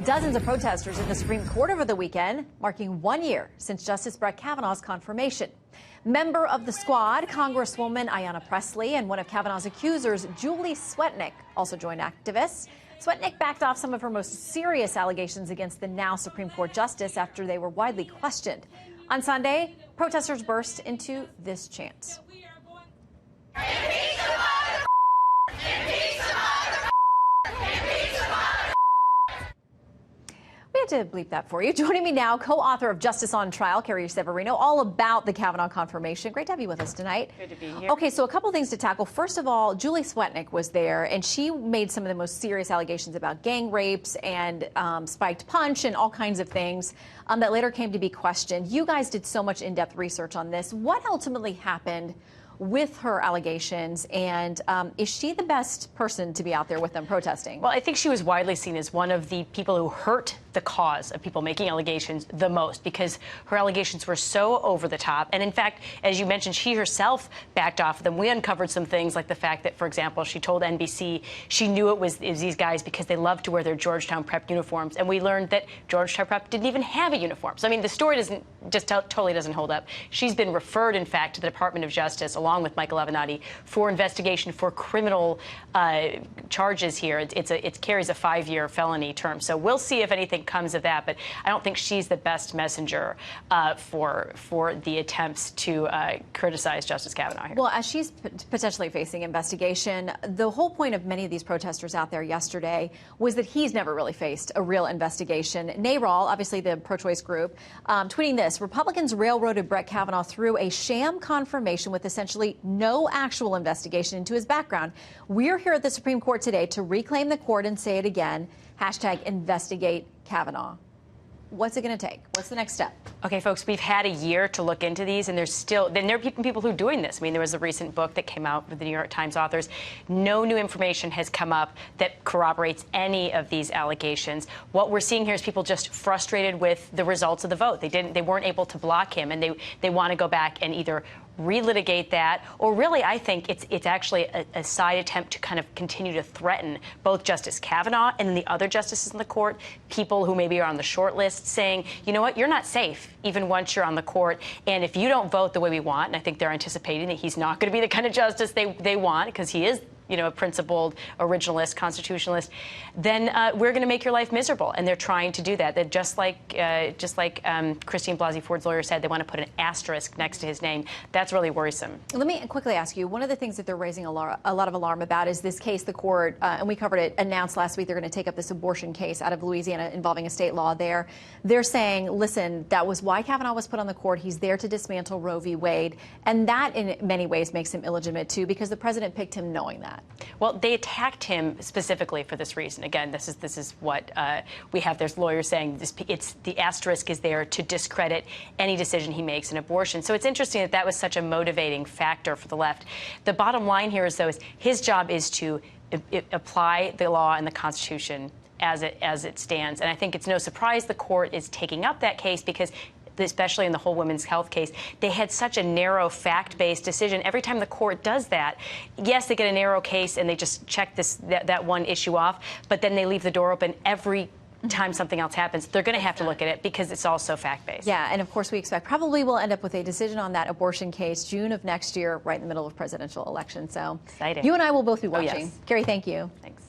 Dozens of protesters in the Supreme Court over the weekend, marking 1 year since Justice Brett Kavanaugh's confirmation. Member of the squad, Congresswoman Ayanna Pressley, and one of Kavanaugh's accusers, Julie Swetnick, also joined activists. Swetnick backed off some of her most serious allegations against the now Supreme Court justice after they were widely questioned. On Sunday, protesters burst into this chant. We had to bleep that for you. Joining me now, co-author of Justice on Trial, Carrie Severino, all about the Kavanaugh confirmation. Great to have you with us tonight. Good to be here. Okay, so a couple things to tackle. First of all, Julie Swetnick was there, and she made some of the most serious allegations about gang rapes and spiked punch and all kinds of things that later came to be questioned. You guys did so much in-depth research on this. What ultimately happened with her allegations, and is she the best person to be out there with them protesting? Well, I think she was widely seen as one of the people who hurt the cause of people making allegations the most, because her allegations were so over the top. And in fact, as you mentioned, she herself backed off of them. We uncovered some things like the fact that, for example, she told NBC she knew it was these guys because they loved to wear their Georgetown Prep uniforms. And we learned that Georgetown Prep didn't even have a uniform. So, I mean, the story totally doesn't hold up. She's been referred, in fact, to the Department of Justice, along with Michael Avenatti, for investigation for criminal charges here. It carries a 5-year felony term. So we'll see if anything comes of that. But I don't think she's the best messenger for the attempts to criticize Justice Kavanaugh here. Well, as she's potentially facing investigation, the whole point of many of these protesters out there yesterday was that he's never really faced a real investigation. NARAL, obviously the pro-choice group, tweeting this: Republicans railroaded Brett Kavanaugh through a sham confirmation with essentially no actual investigation into his background. We're here at the Supreme Court today to reclaim the court and say it again. #investigate Kavanaugh. What's it going to take? What's the next step? Okay, folks, we've had a year to look into these, and there are people who are doing this. I mean, there was a recent book that came out with the New York Times authors. No new information has come up that corroborates any of these allegations. What we're seeing here is people just frustrated with the results of the vote. They weren't able to block him, and they want to go back and either relitigate that, or really, I think it's actually a side attempt to kind of continue to threaten both Justice Kavanaugh and then the other justices in the court, people who maybe are on the short list, saying, you know what, you're not safe even once you're on the court, and if you don't vote the way we want, and I think they're anticipating that he's not going to be the kind of justice they want, because he is, you know, a principled originalist, constitutionalist, then we're going to make your life miserable. And they're trying to do that. They're just like Christine Blasey Ford's lawyer said, they want to put an asterisk next to his name. That's really worrisome. Let me quickly ask you, one of the things that they're raising a lot of alarm about is this case the court, and we covered it, announced last week they're going to take up this abortion case out of Louisiana involving a state law there. They're saying, listen, that was why Kavanaugh was put on the court. He's there to dismantle Roe v. Wade. And that in many ways makes him illegitimate, too, because the president picked him knowing that. Well, they attacked him specifically for this reason. Again, this is what we have. There's lawyers saying the asterisk is there to discredit any decision he makes in abortion. So it's interesting that was such a motivating factor for the left. The bottom line here is, though, his job is to apply the law and the Constitution as it stands. And I think it's no surprise the court is taking up that case, because especially in the whole women's health case, they had such a narrow fact-based decision. Every time the court does that, yes, they get a narrow case and they just check that one issue off, but then they leave the door open every time something else happens. They're going to have to look at it because it's also fact-based. Yeah, and of course we expect probably we'll end up with a decision on that abortion case June of next year, right in the middle of presidential election. So exciting. You and I will both be watching. Oh, yes. Carrie, thank you. Thanks.